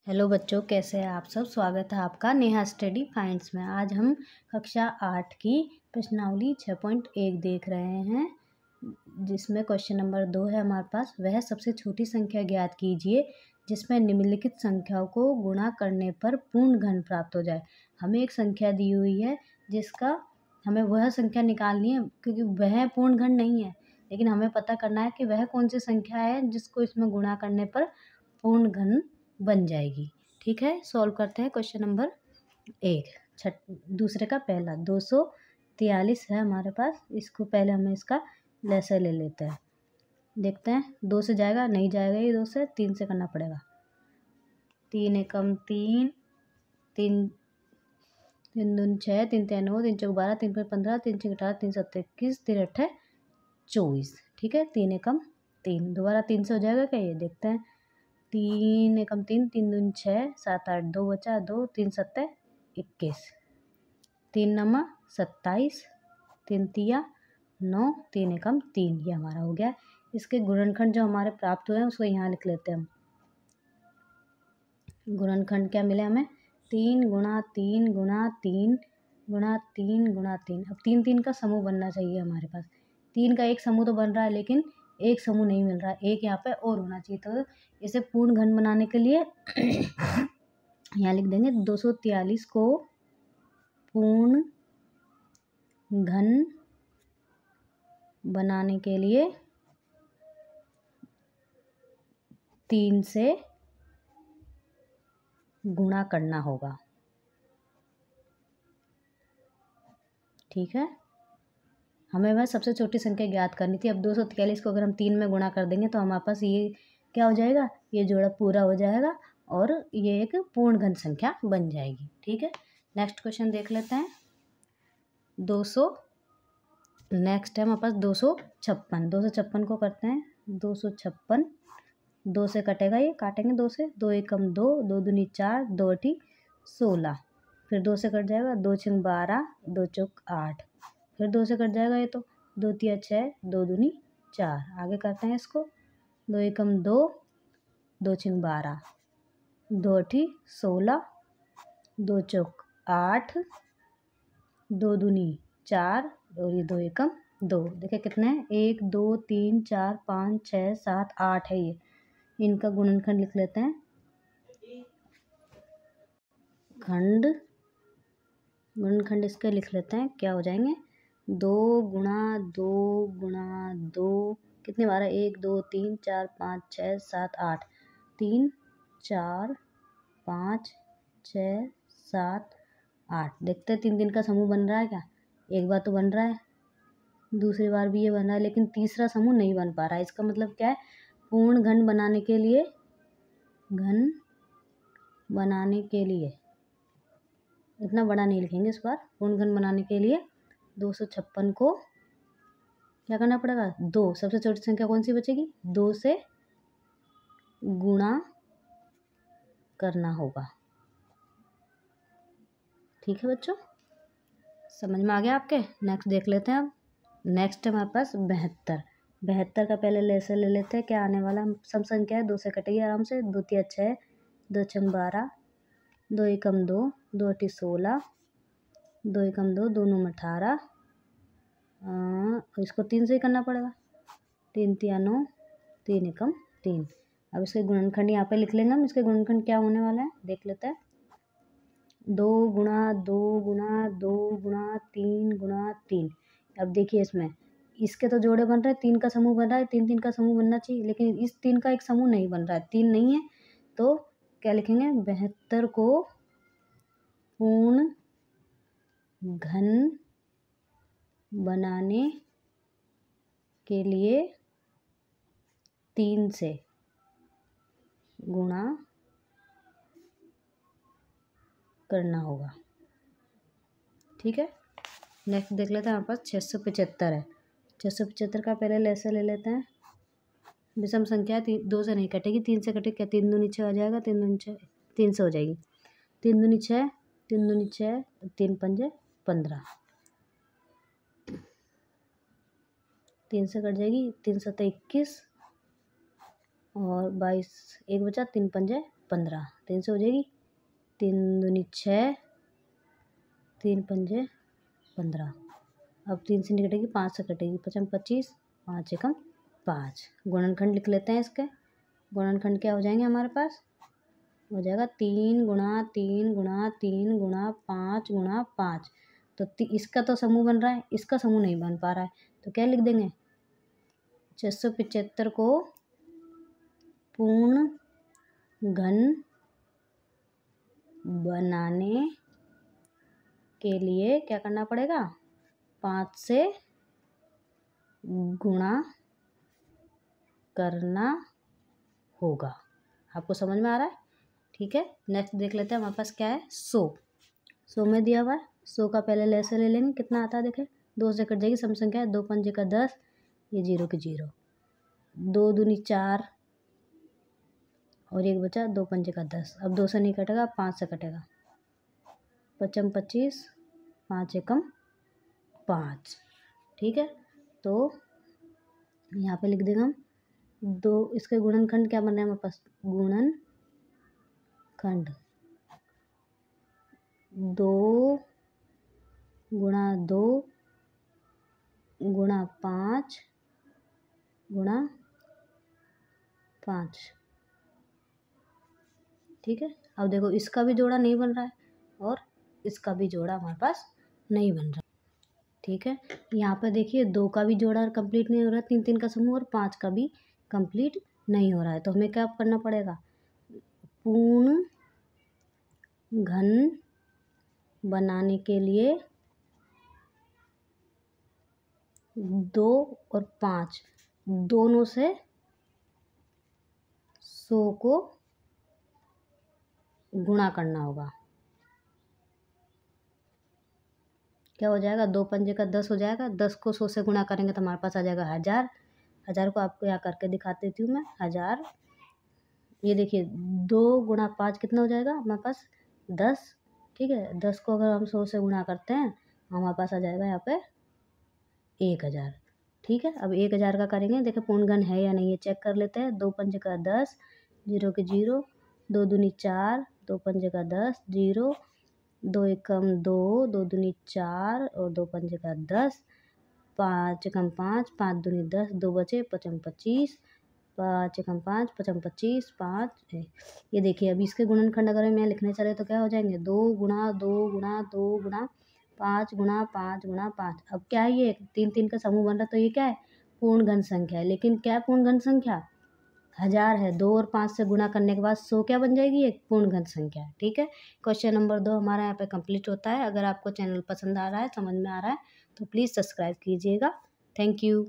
Hello बच्चों, कैसे हैं आप सब। स्वागत है आपका नेहा स्टडी फाइंड्स में। आज हम कक्षा 8 की प्रश्नावली 6.1 देख रहे हैं, जिसमें क्वेश्चन नंबर 2 है हमारे पास। वह सबसे छोटी संख्या ज्ञात कीजिए जिसमें निम्नलिखित संख्याओं को गुणा करने पर पूर्ण घन प्राप्त हो जाए। हमें एक संख्या दी हुई है जिसका हमें वह संख्या निकालनी है, क्योंकि वह पूर्ण घन नहीं है, लेकिन हमें पता करना है कि वह कौन सी संख्या है जिसको इसमें गुणा करने पर पूर्ण घन बन जाएगी। ठीक है, सॉल्व करते हैं क्वेश्चन नंबर 1। दूसरे का पहला 243 है हमारे पास। इसको पहले हमें इसका लेसा ले लेते हैं। देखते हैं 2 से जाएगा, नहीं जाएगा, ये 2 से 3 से करना पड़ेगा। 3 एकम 3, 3 3 दूनी 6, 3 3 9, 3 चौक 12, 3 5 15, 3 6 18, 3 7 21, 3 8 24। ठीक है, 3 एकम 3 दोबारा 3 से हो जाएगा क्या, ये देखते हैं। 3 एकम 3, 3 दूनी 6, 7 8, 2 बचा 2, 3 7 21, 3 नमा 27, 3 तिया 9, 3 एकम 3, ये हमारा हो गया। इसके गुणनखंड जो हमारे प्राप्त हुए हैं उसको यहाँ लिख लेते हैं हम। गुणनखंड क्या मिले हमें, 3 गुणा 3 गुणा 3 गुणा 3 गुणा 3। अब 3 3 का समूह बनना चाहिए हमारे पास। 3 का एक समूह तो बन रहा है, लेकिन एक समूह नहीं मिल रहा है, एक यहाँ पे और होना चाहिए। तो इसे पूर्ण घन बनाने के लिए यहाँ लिख देंगे 243 को पूर्ण घन बनाने के लिए 3 से गुणा करना होगा। ठीक है, हमें वह सबसे छोटी संख्या ज्ञात करनी थी। अब 243 को अगर हम 3 में गुणा कर देंगे तो हमारे पास ये क्या हो जाएगा, ये जोड़ा पूरा हो जाएगा और ये एक पूर्ण घन संख्या बन जाएगी। ठीक है, नेक्स्ट क्वेश्चन देख लेते हैं। 200 नेक्स्ट है हमारे पास 256। 256 को करते हैं 256। 2 से कटेगा, ये काटेंगे 2 से। 2 एकम 2, 2 दूनी 4, 2 अठी 16। फिर 2 से कट जाएगा, 2 छिंग 12, 2 चौक 8। फिर 2 से कट जाएगा ये, तो 2 तिया 6, 2 दूनी 4। आगे करते हैं इसको। 2 एकम 2, 2 छिंग 12, 2 अठी 16, 2 चौक 8, 2 दूनी 4 और ये 2 एकम 2। देखिए कितने हैं, 1 2 3 4 5 6 7 8 है ये। इनका गुणनखंड लिख लेते हैं। गुणनखंड इसके लिख लेते हैं, क्या हो जाएंगे। 2 गुणा 2 गुणा 2 कितनी बार है, 1 2 3 4 5 6 7 8। 3 4 5 6 7 8। देखते हैं 3 दिन का समूह बन रहा है क्या। एक बार तो बन रहा है, दूसरी बार भी ये बन रहा है, लेकिन तीसरा समूह नहीं बन पा रहा है। इसका मतलब क्या है, पूर्ण घन बनाने के लिए इतना बड़ा नहीं लिखेंगे इस बार। पूर्ण घन बनाने के लिए 256 को क्या करना पड़ेगा, 2 सबसे छोटी संख्या कौन सी बचेगी, 2 से गुणा करना होगा। ठीक है बच्चों, समझ में आ गया आपके। नेक्स्ट देख लेते हैं अब। नेक्स्ट है हमारे पास 72। 72 का पहले लेसे ले लेते हैं, क्या आने वाला। सम संख्या है, 2 से कटेगी आराम से। 2 तिया 6, 2 छंग 12, 2 एकम 2, 2 अठी 16, 2 एकम 2, 2 नूम 18। इसको 3 से ही करना पड़ेगा। 3 तिया 9, 3 एकम 3। अब इसके गुणनखंड यहाँ पे लिख लेंगे हम। इसके गुणनखंड क्या होने वाला है देख लेते हैं। 2 गुणा 2 गुणा 2 गुणा 3 गुणा 3। अब देखिए इसमें इसके तो जोड़े बन रहे हैं, 3 का समूह बन रहा है, 3 3 का समूह बनना चाहिए, लेकिन इस 3 का एक समूह नहीं बन रहा है, 3 नहीं है। तो क्या लिखेंगे, 72 को पूर्ण घन बनाने के लिए 3 से गुणा करना होगा। ठीक है, नेक्स्ट देख लेते हैं। हमारे पास 675 है। 675 का पहले लेसे ले लेते हैं। विषम संख्या है, 2 से नहीं कटेगी, 3 से कटेगी क्या, 3 दूनी 6 आ जाएगा, 3 दूनी 6 3 से हो जाएगी। 3 दूनी 6, 3 दूनी 6, 3 पंजे 15। 3 से कट जाएगी, 3 सत्ते 21 और 22 एक बचा, 3 पंजे 15। 3 से हो जाएगी, 3 दूनी 6, 3 पंजे 15। अब 3 से नहीं कटेगी, 5 से कटेगी, 5 25, 5 एकम 5। गुणनखंड लिख लेते हैं इसके। गुणनखंड क्या हो जाएंगे हमारे पास, हो जाएगा 3 गुणा 3 गुणा 3 गुणा 5 गुणा 5। तो इसका तो समूह बन रहा है, इसका समूह नहीं बन पा रहा है, तो क्या लिख देंगे, 675 को पूर्ण घन बनाने के लिए क्या करना पड़ेगा, 5 से गुणा करना होगा। आपको समझ में आ रहा है? ठीक है, नेक्स्ट देख लेते हैं हमारे पास क्या है, 100 में दिया हुआ है। 100 का पहले लैसे ले लेंगे, कितना आता है देखें, 2 से कट जाएगी, सम संख्या है, 2 पंजे का 10, ये 0 की 0, 2 दूनी 4 और 1 बचा, 2 पंजे का 10। अब 2 से नहीं कटेगा, 5 से कटेगा, 5 25, 5 एकम 5। ठीक है, तो यहाँ पे लिख देंगे हम 2, इसके गुणनखंड क्या बन रहे हैं हमारे पास, गुणनखंड 2 गुणा 2 गुणा 5 गुणा 5। ठीक है, अब देखो इसका भी जोड़ा नहीं बन रहा है और इसका भी जोड़ा हमारे पास नहीं बन रहा। ठीक है, यहाँ पर देखिए 2 का भी जोड़ा कंप्लीट नहीं हो रहा है, 3 3 का समूह, और 5 का भी कंप्लीट नहीं हो रहा है। तो हमें क्या करना पड़ेगा, पूर्ण घन बनाने के लिए 2 और 5 दोनों से 100 को गुणा करना होगा। क्या हो जाएगा, 2 पंजे का 10 हो जाएगा, 10 को 100 से गुणा करेंगे तो हमारे पास आ जाएगा 1000। 1000 को आपको यहाँ करके दिखा देती हूँ मैं, 1000। ये देखिए 2 गुणा 5 कितना हो जाएगा हमारे पास, 10। ठीक है, 10 को अगर हम 100 से गुणा करते हैं हमारे पास आ जाएगा यहाँ पे 1000। ठीक है, अब 1000 का करेंगे, देखिए पूर्ण घन है या नहीं है चेक कर लेते हैं। 2 पंजे का 10, 0 की 0, 2 दूनी 4, 2 पंजे का 10, 0, 2 एकम 2, 2 दूनी 4 और 2 पंजे का 10, 5 एकम 5, 5 दूनी 10, 2 बचे, 5 25, 5 एकम 5, 5 25, 5। ये देखिए अभी इसके गुणनखंड अगर हम यहाँ लिखने चले तो क्या हो जाएंगे, 2 गुणा 2 गुणा 2 गुणा 5 गुणा 5 गुणा 5। अब क्या है, ये 3 3 का समूह बन रहा है, तो ये क्या है, पूर्ण घन संख्या है। लेकिन क्या पूर्ण घन संख्या, 1000 है, 2 और 5 से गुणा करने के बाद 100 क्या बन जाएगी, एक पूर्ण घन संख्या। ठीक है, क्वेश्चन नंबर 2 हमारा यहाँ पे कंप्लीट होता है। अगर आपको चैनल पसंद आ रहा है, समझ में आ रहा है, तो प्लीज़ सब्सक्राइब कीजिएगा। Thank you.